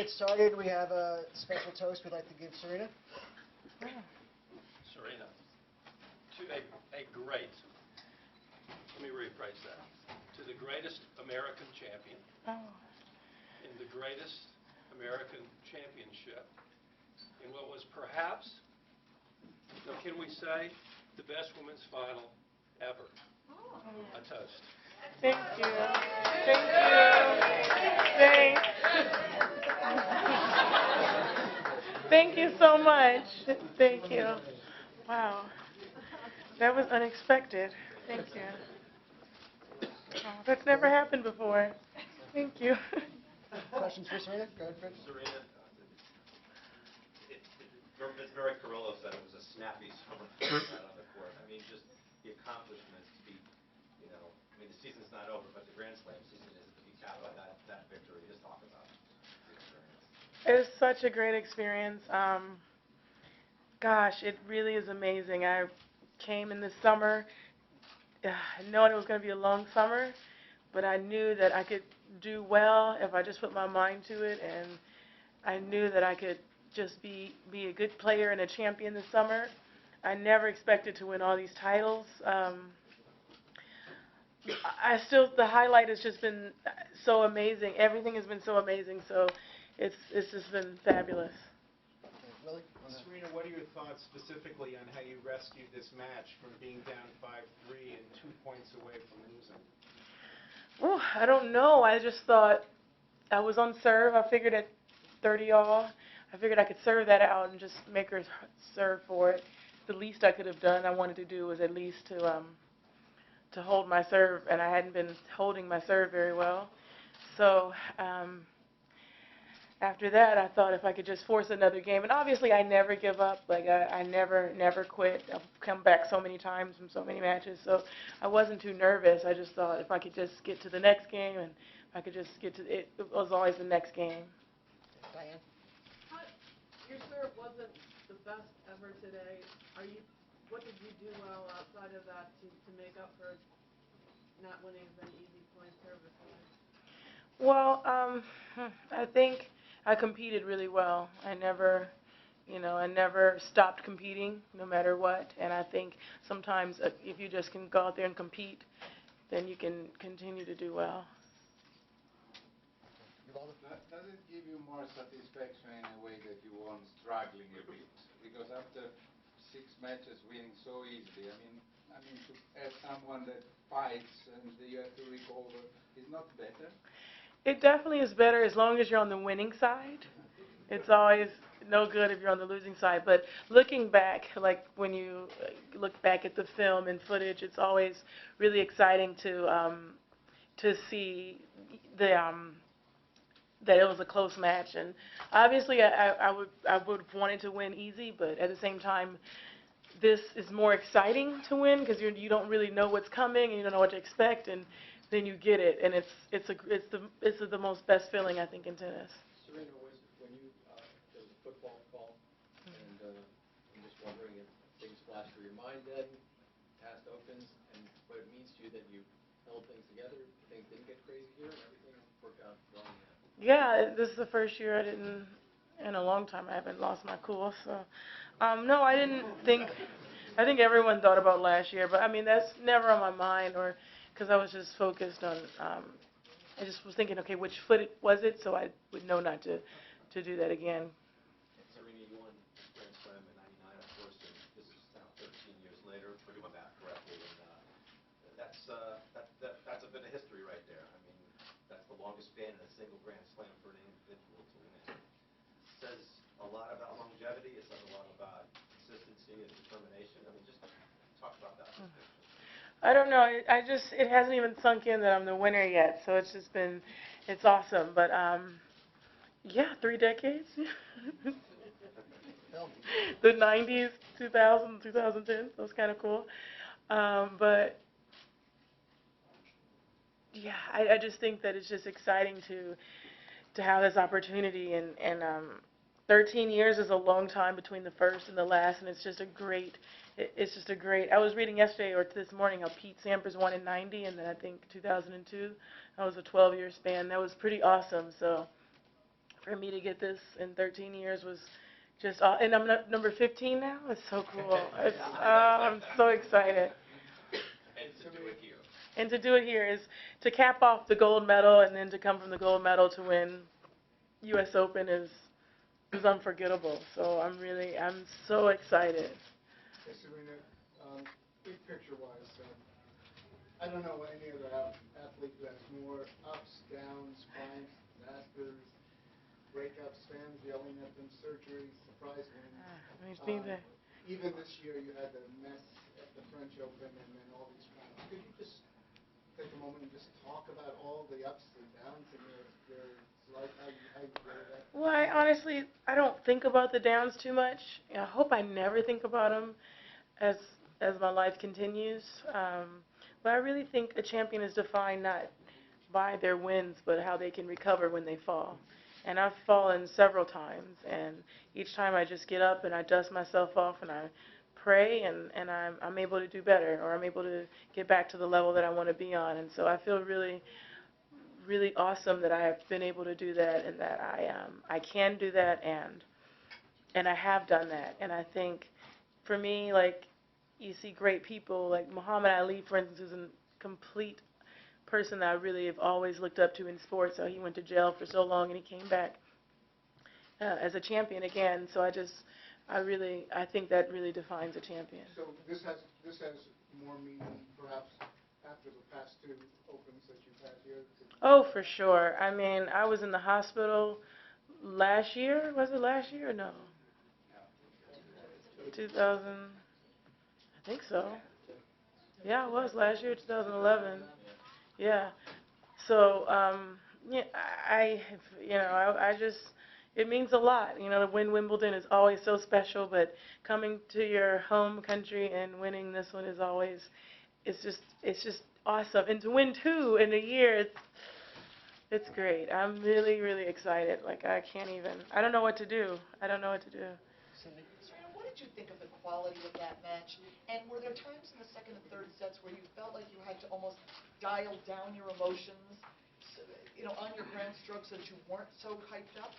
get started, we have a special toast we'd like to give Serena. Serena, to a great, let me rephrase that, to the greatest American champion in the greatest American championship in what was perhaps, now can we say, the best women's final ever. A toast. Thank you. Thank you. Thank you so much. Thank you. Wow. That was unexpected. Thank you. Oh, that's never happened before. Thank you. Questions for Serena? Go ahead, Fred. Serena, Vince Barry Carrillo said it was a snappy summer out on the court. I mean, just the accomplishments to be, the season's not over, but the Grand Slam season is to be capped by that victory. Just talk about the experience. It was such a great experience. Gosh, it really is amazing. I came in the summer knowing it was going to be a long summer, but I knew that I could do well if I just put my mind to it, and I knew that I could just be a good player and a champion this summer. I never expected to win all these titles. The highlight has just been so amazing. Everything has been so amazing, so it's just been fabulous. Willie? Serena, what are your thoughts specifically on how you rescued this match from being down 5-3 and 2 points away from losing? Oh, I don't know. I just thought I was on serve. I figured at 30 all, I figured I could serve that out and just make her serve for it. The least I could have done, I wanted to do, was at least to hold my serve, and I hadn't been holding my serve very well. So after that, I thought if I could just force another game, and obviously I never give up. Like I never quit. I've come back so many times from so many matches, so I wasn't too nervous. I just thought if I could just get to the next game, and if I could just get to it, it was always the next game. Diane? Your serve wasn't the best ever today. What did you do well outside of that to make up for not winning as many easy points service-wise? Well, I think I competed really well. I never stopped competing no matter what. And I think sometimes if you just can go out there and compete, then you can continue to do well. Does it give you more satisfaction in a way that you weren't struggling a bit? Because after 6 matches winning so easily, I mean to have someone that fights and you have to recover is not better? It definitely is better as long as you're on the winning side. It's always no good if you're on the losing side. But looking back, like when you look back at the film and footage, it's always really exciting to see that it was a close match. And obviously, I would have wanted to win easy, but at the same time, this is more exciting to win because you don't really know what's coming and you don't know what to expect, and then you get it, and it's the most best feeling I think in tennis. Serena, when you there was a football call, and I'm just wondering if things flashed through your mind then, past opens, and what it means to you that you held things together, things didn't get crazy here, and everything worked out well. Yeah, this is the first year in a long time I haven't lost my cool. So, no, I didn't think. I think everyone thought about last year, but I mean that's never on my mind, or because I was just focused on. I just was thinking, okay, which foot was it, so I would know not to do that again. Serena, you won Grand Slam in '99, of course, and this is now 13 years later, if we're doing that correctly, and that's a bit of history right there. I mean, that's the longest span in a single Grand Slam for an individual to win. It says a lot about longevity. It says a lot about consistency and determination. I mean, just talk about that. I don't know. It hasn't even sunk in that I'm the winner yet. So it's just been, it's awesome. But yeah, 3 decades. The 90s, 2000, 2010. That was kind of cool. But yeah, I just think that it's just exciting to have this opportunity, and 13 years is a long time between the first and the last, and it's just a great. I was reading yesterday or this morning how Pete Sampras won in '90, and then I think 2002. That was a 12-year span. That was pretty awesome. So for me to get this in 13 years was just, and I'm number 15 now. It's so cool. It's, I'm so excited. And to do it here. And to do it here is to cap off the gold medal, and then to come from the gold medal to win U.S. Open is unforgettable. So I'm so excited. Hey, Serena, big picture-wise, I don't know any other athlete who has more ups, downs, spines, disasters, breakups, fans yelling at them, surgeries, surprise wins. Even this year, you had the mess at the French Open and then all these crowds. Could you just take a moment and just talk about all the ups and downs in your life, how you deal with that? Well, honestly, I don't think about the downs too much. I hope I never think about them as my life continues. But I really think a champion is defined not by their wins, but how they can recover when they fall. And I've fallen several times, and each time I just get up and I dust myself off and I pray, and I'm able to do better, or I'm able to get back to the level that I want to be on. And so I feel really, really awesome that I have been able to do that, and that I can do that, and I have done that. And I think for me, like, you see great people like Muhammad Ali, for instance, who's a complete person that I really have always looked up to in sports. So he went to jail for so long, and he came back as a champion again. So I think that really defines a champion. So this has more meaning, perhaps, after the past two Opens that you've had here? Oh, for sure. I mean, I was in the hospital last year. Was it last year or no? 2000. I think so. Yeah, it was last year, 2011. Yeah. So, yeah, I just, it means a lot. You know, to win Wimbledon is always so special, but coming to your home country and winning this one is always, it's just awesome. And to win two in a year, it's great. I'm really, really excited. Like, I don't know what to do. Cindy? Serena, what did you think of the quality of that match? And were there times in the second and third sets where you felt like you had to almost dial down your emotions, on your grand strokes so that you weren't so hyped up?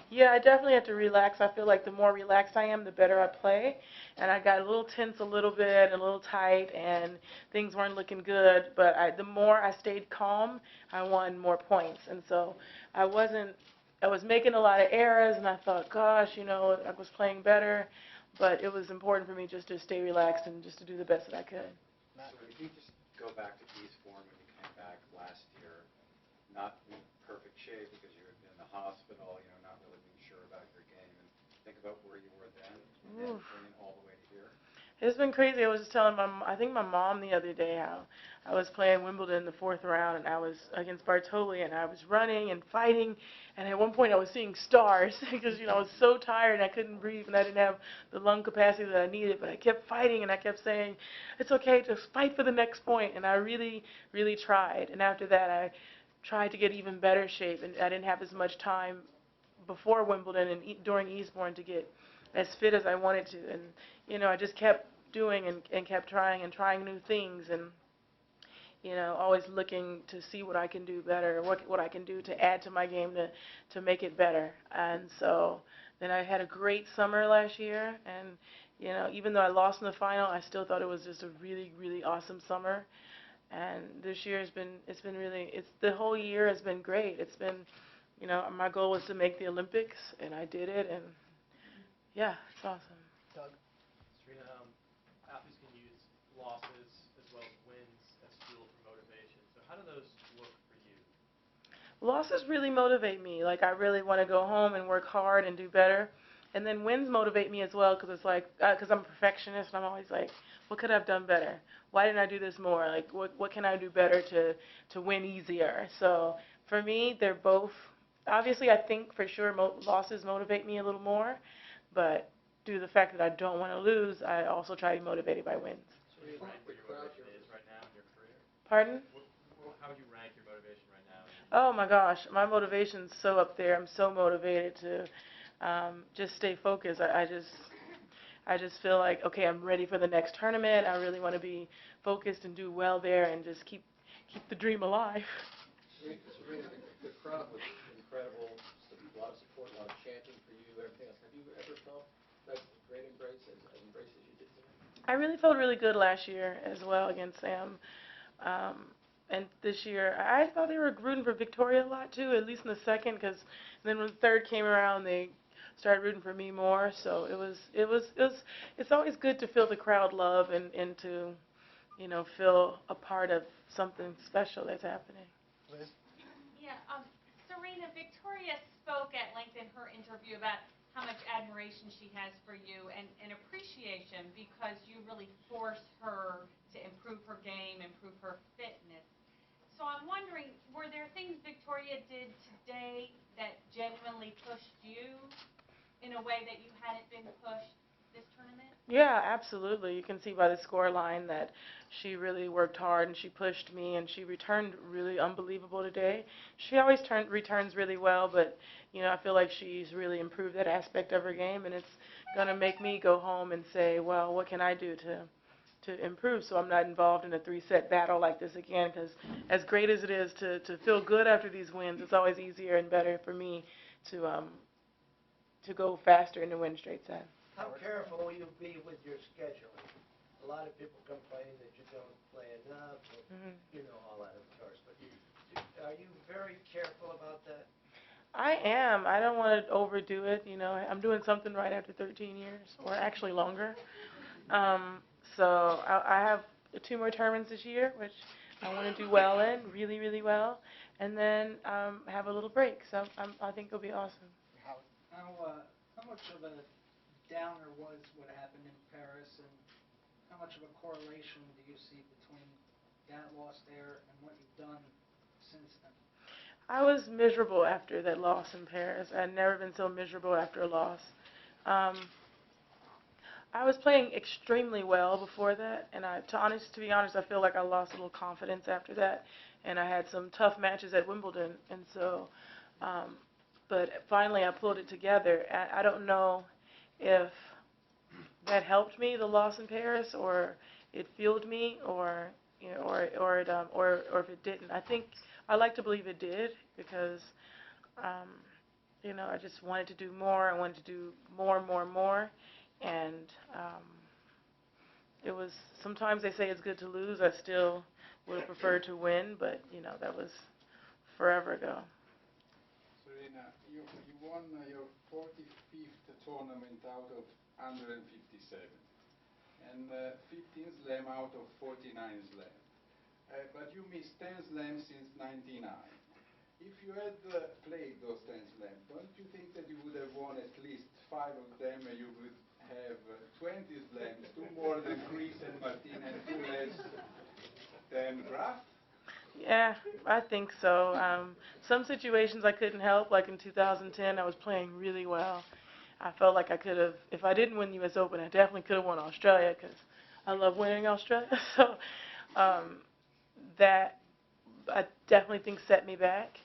Yeah, I definitely have to relax. I feel like the more relaxed I am, the better I play. And I got a little tense a little bit, a little tight, and things weren't looking good. But the more I stayed calm, I won more points. And so I was making a lot of errors, and I thought, gosh, I was playing better. But it was important for me just to stay relaxed and just to do the best that I could. So if you just go back to Eastbourne when you came back last year, not in perfect shape because you had been in the hospital, not really being sure about your game, and think about where you were then, and then bringing all the way to here. It's been crazy. I was just telling I think my mom the other day how I was playing Wimbledon in the fourth round, and I was against Bartoli, and I was running and fighting, and at one point I was seeing stars because I was so tired and I couldn't breathe and I didn't have the lung capacity that I needed, but I kept fighting and I kept saying, it's okay, just fight for the next point, and I really, really tried. And after that, I tried to get even better shape, and I didn't have as much time before Wimbledon and during Eastbourne to get as fit as I wanted to, and I just kept doing and kept trying new things, and always looking to see what I can do better, what I can do to add to my game to make it better. And so then I had a great summer last year, and even though I lost in the final, I still thought it was just a really, really awesome summer. And this year the whole year has been great. It's been, my goal was to make the Olympics, and I did it, and yeah, it's awesome. Doug? Serena, athletes can use losses as well as wins as fuel for motivation. So how do those look for you? Losses really motivate me. Like, I really want to go home and work hard and do better. And then wins motivate me as well, because it's like, because I'm a perfectionist, and I'm always like, what could I have done better? Why didn't I do this more? Like, what can I do better to win easier? So for me, they're both. Obviously, I think for sure losses motivate me a little more, but due to the fact that I don't want to lose, I also try to be motivated by wins. So would you rank where your motivation is right now in your career? Pardon? How would you rank your motivation right now? Oh my gosh, my motivation's so up there. I'm so motivated to just stay focused. I just feel like, okay, I'm ready for the next tournament. I really want to be focused and do well there and just keep the dream alive. Serena, the crowd was incredible. a lot of support, a lot of chanting for you, everything else. Have you ever felt that great embrace as embrace as you did tonight? I really felt really good last year as well against Sam. And this year, I thought they were rooting for Victoria a lot too, at least in the second, because then when the third came around, they started rooting for me more. So it's always good to feel the crowd love and to, feel a part of something special that's happening. Liz? Yeah, Serena, Victoria spoke at length in her interview about how much admiration she has for you and appreciation because you really force her to improve her game, improve her fitness. So I'm wondering, were there things Victoria did today that genuinely pushed you in a way that you hadn't been pushed this tournament? Yeah, absolutely. You can see by the score line that she really worked hard and she pushed me and she returned really unbelievable today. She always returns really well, but I feel like she's really improved that aspect of her game, and it's going to make me go home and say, well, what can I do to improve so I'm not involved in a three-set battle like this again? Because as great as it is to feel good after these wins, it's always easier and better for me to go faster and to win straight set. How careful will you be with your scheduling? A lot of people complain that you don't play enough, and you know all that, of course, but are you very careful about that? I am. I don't want to overdo it. I'm doing something right after 13 years, or actually longer. So I have 2 more tournaments this year, which I want to do well in, really, really well, and then have a little break. So I think it'll be awesome. How much of a downer was what happened in Paris, and how much of a correlation do you see between that loss there and what you've done since then? I was miserable after that loss in Paris. I'd never been so miserable after a loss. I was playing extremely well before that, and to be honest, I feel like I lost a little confidence after that, and I had some tough matches at Wimbledon, and so, but finally I pulled it together. I don't know if that helped me, the loss in Paris, or it fueled me, or if it didn't. I like to believe it did because I just wanted to do more. I wanted to do more, and it was. Sometimes they say it's good to lose. I still would have preferred to win, but that was forever ago. Serena, you won your 45th tournament out of 157, and 15 slam out of 49 slam. But you missed 10 slams since '99. If you had played those 10 slams, don't you think that you would have won at least 5 of them, and you would have 20 slams, 2 more than Chris and Martin, and 2 less than Graf? Yeah, I think so. Some situations I couldn't help, like in 2010, I was playing really well. I felt like I could have, if I didn't win the U.S. Open, I definitely could have won Australia because I love winning Australia. So that I definitely think set me back.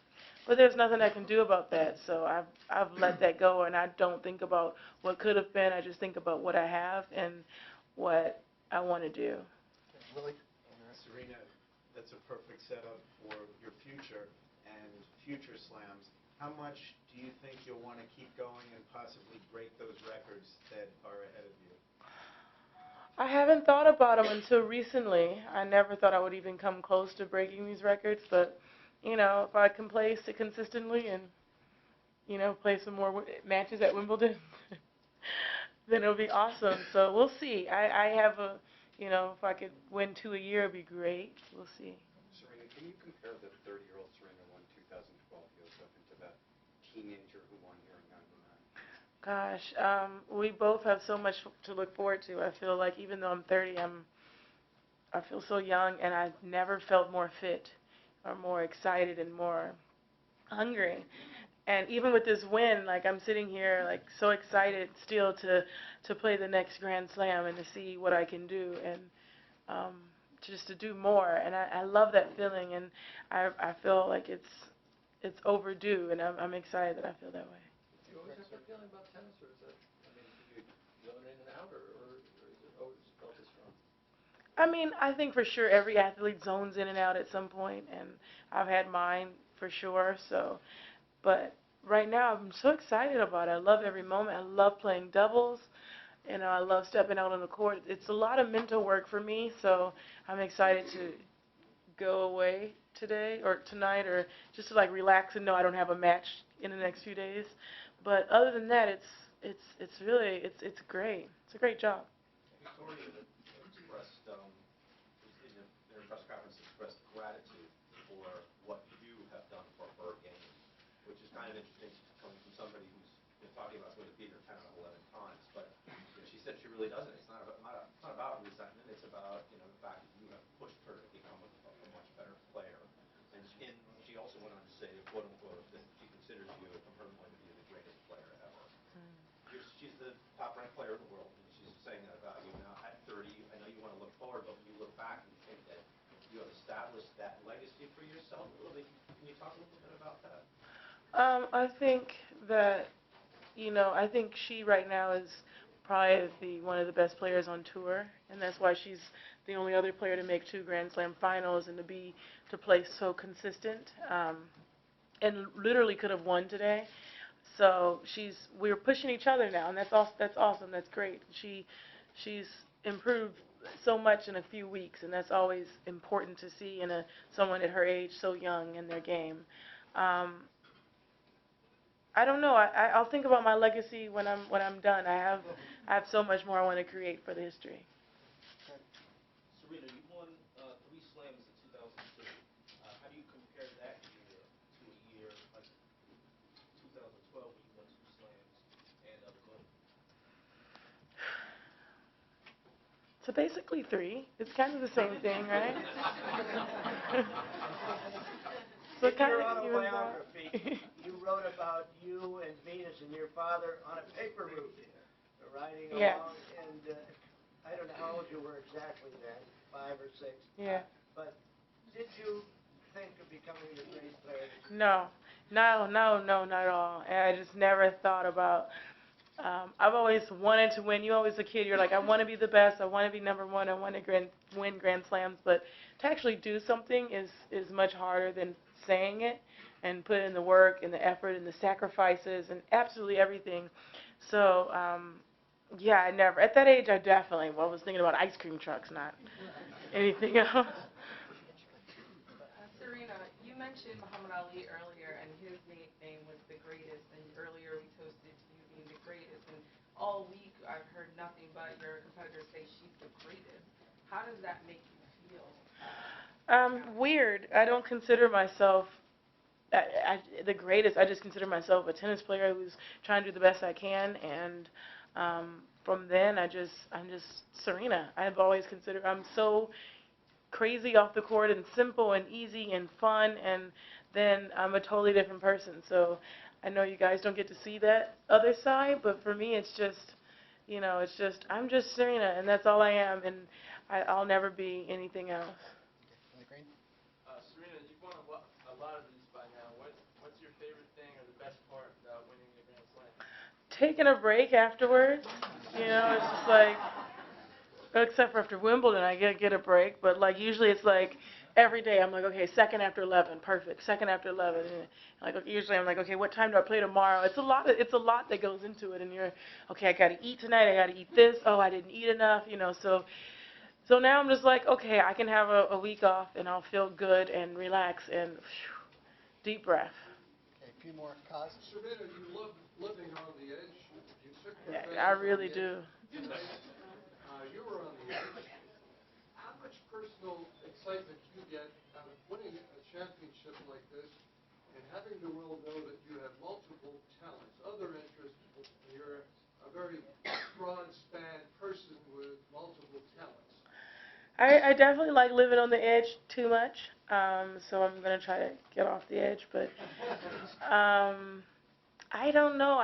But there's nothing I can do about that. So I've let that go, and I don't think about what could have been. I just think about what I have and what I want to do. Willie? Serena, that's a perfect setup for your future and future slams. How much do you think you'll want to keep going and possibly break those records that are ahead of you? I haven't thought about them until recently. I never thought I would even come close to breaking these records, but if I can play consistently and play some more matches at Wimbledon, then it'll be awesome. So we'll see. I have if I could win 2 a year, it'd be great. We'll see. Serena, can you compare the 30-year-old Serena won 2012 US Open to that teenager who won here in '99? Gosh, we both have so much to look forward to. I feel like even though I'm 30, I feel so young, and I've never felt more fit or more excited and more hungry. And even with this win, like I'm sitting here like so excited still to play the next Grand Slam and to see what I can do and just to do more. And I love that feeling, and I feel like it's overdue, and I'm excited that I feel that way. Do you always have that feeling about tennis, or is that, do you zone in and out, or is it always felt as strong? I mean, I think for sure every athlete zones in and out at some point, and I've had mine for sure. So, but right now I'm so excited about it. I love every moment. I love playing doubles. You know, I love stepping out on the court. It's a lot of mental work for me, so I'm excited to go away today or tonight or just to like relax and know I don't have a match in the next few days. But other than that, it's really it's great. It's a great job. Victoria expressed, in her press conference, expressed gratitude for what you have done for her game, which is kind of interesting coming from somebody who's been talking about going to beat her 10 or 11 times. But she said she really doesn't. It's not about resentment. It's about the fact that you have pushed her to become a much better player. And she also went on to say, quote unquote, that she considers you, from her point of view, the greatest player ever. She's the top-ranked player in the world, and she's saying that about you now at 30. I know you want to look forward, but when you look back, you think that you have established that legacy for yourself a little bit. Can you talk a little bit about that? I think that I think she right now is probably one of the best players on tour, and that's why she's the only other player to make 2 Grand Slam finals and to play so consistent. And literally could have won today. So we're pushing each other now, and that's awesome. That's great. She's improved so much in a few weeks, and that's always important to see in someone at her age, so young in their game. I don't know. I'll think about my legacy when I'm done. I have so much more I want to create for the history. Serena, you won 3 slams in 2002. How do you compare that year to a year like 2012 when you won 2 slams and the gold? So basically 3. It's kind of the same thing, right? So in your autobiography, you wrote about you and Venus and your father on a paper route, riding along, and I don't know how old you were exactly then, 5 or 6. Yeah. But did you think of becoming the great player? No, not at all. And I just never thought about. I've always wanted to win. You always a kid, you're like, I want to be the best. I want to be number one. I want to win Grand Slams. But to actually do something is much harder than saying it and put in the work and the effort and the sacrifices and absolutely everything. So, yeah, I never. At that age, I definitely was thinking about ice cream trucks, not anything else. Serena, you mentioned Muhammad Ali earlier, and his nickname was the greatest, and earlier we toasted to you being the greatest, and all week I've heard nothing but your competitors say she's the greatest. How does that make you feel? Weird. I don't consider myself the greatest. I just consider myself a tennis player who's trying to do the best I can, and from then I'm just Serena. I've always considered I'm so crazy off the court and simple and easy and fun, and then I'm a totally different person. So I know you guys don't get to see that other side, but for me it's just, I'm just Serena, and that's all I am, and I'll never be anything else. Serena, you've won a lot of these by now. What's your favorite thing or the best part about winning the Grand Slam? Taking a break afterwards, it's just like, except for after Wimbledon, I get a break, but like usually it's like every day I'm like, okay, second after 11, perfect, second after 11, and like usually I'm like, okay, what time do I play tomorrow? It's a lot that goes into it, and you're, okay, I got to eat tonight, I got to eat this, oh, I didn't eat enough, so now I'm just like, okay, I can have a week off and I'll feel good and relax and deep breath. Okay, a few more cause. Serena, you love living on the edge. You took your Yeah, I really do. You were on the edge. How much personal excitement do you get out of winning a championship like this and having the world know that you have multiple talents, other interests? You're a very broad-span person with multiple talents. I definitely like living on the edge too much, so I'm going to try to get off the edge, but I don't know.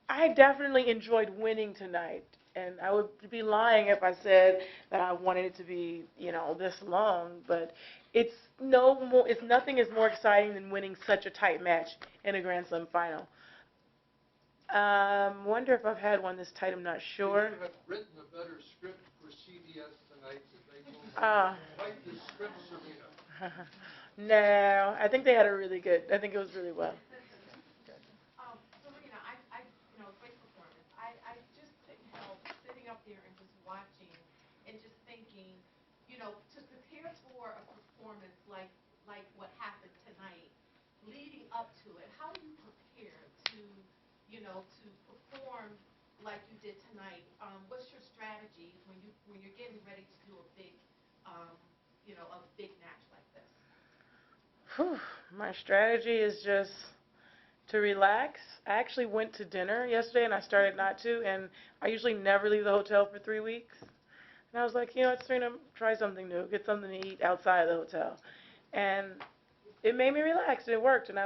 I definitely enjoyed winning tonight, and I would be lying if I said that I wanted it to be, this long, but nothing is more exciting than winning such a tight match in a Grand Slam final. Wonder if I've had one this tight. I'm not sure. You have written a better script for CBS tonight that they will write the script, Serena. No, I think they had a really good. I think it was really well. Serena, great performance. I just couldn't help sitting up there and just watching and just thinking, to prepare for a performance like what happened tonight, leading up to it, how do you prepare to perform like you did tonight? What's your strategy when you're getting ready to do a big match like this? Whew, my strategy is just to relax. I actually went to dinner yesterday and I started not to, and I usually never leave the hotel for 3 weeks. And I was like, it's Serena, try something new, get something to eat outside of the hotel. And it made me relax, and it worked, and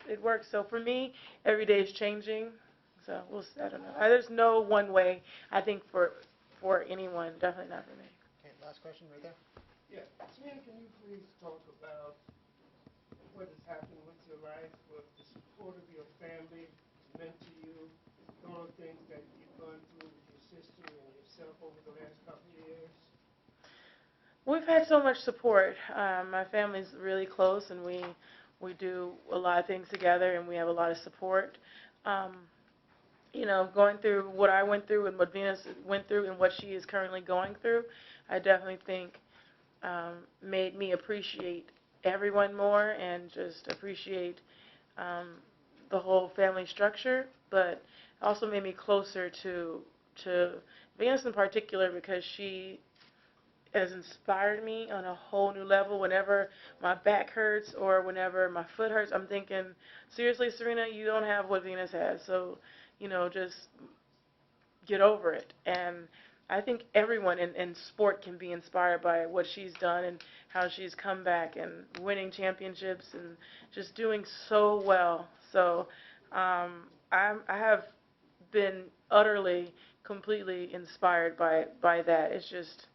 it worked. So for me, every day is changing. So I don't know. There's no one way, I think, for anyone, definitely not for me. Okay, last question right there. Yeah, Serena, can you please talk about what has happened with your life, what the support of your family meant to you, all the things that you've gone through with your sister and yourself over the last couple of years? We've had so much support. My family's really close, and we do a lot of things together, and we have a lot of support. Going through what I went through and what Venus went through and what she is currently going through, I definitely think made me appreciate everyone more and just appreciate the whole family structure, but also made me closer to Venus in particular, because she has inspired me on a whole new level. Whenever my back hurts or whenever my foot hurts, I'm thinking, seriously, Serena, you don't have what Venus has, so just get over it. And I think everyone in sport can be inspired by what she's done and how she's come back and winning championships and just doing so well. So I have been utterly, completely inspired by that. It's just,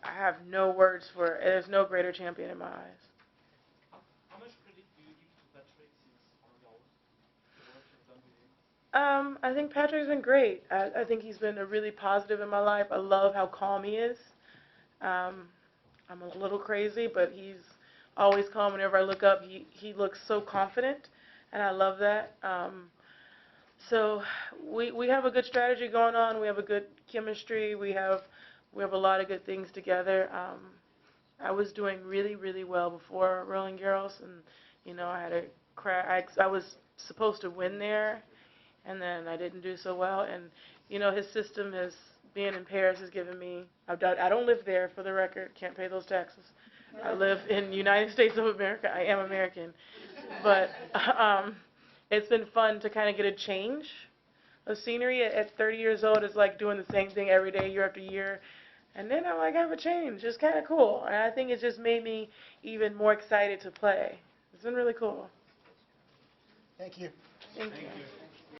I have no words for it. There's no greater champion in my eyes. How much credit do you give to Patrick since Roland Garros, the work you've done with him? I think Patrick's been great. I think he's been a really positive in my life. I love how calm he is. I'm a little crazy, but he's always calm. Whenever I look up, he looks so confident, and I love that. So we have a good strategy going on. We have a good chemistry. We have a lot of good things together. I was doing really, really well before Roland Garros, and I had a crash. I was supposed to win there, and then I didn't do so well. And his system is, being in Paris has given me. I don't live there, for the record. Can't pay those taxes. I live in the United States of America. I am American, but it's been fun to kind of get a change of scenery. At 30 years old, it's like doing the same thing every day, year after year. And then I'm like, I have a change. It's kind of cool. And I think it just made me even more excited to play. It's been really cool. Thank you. Thank you.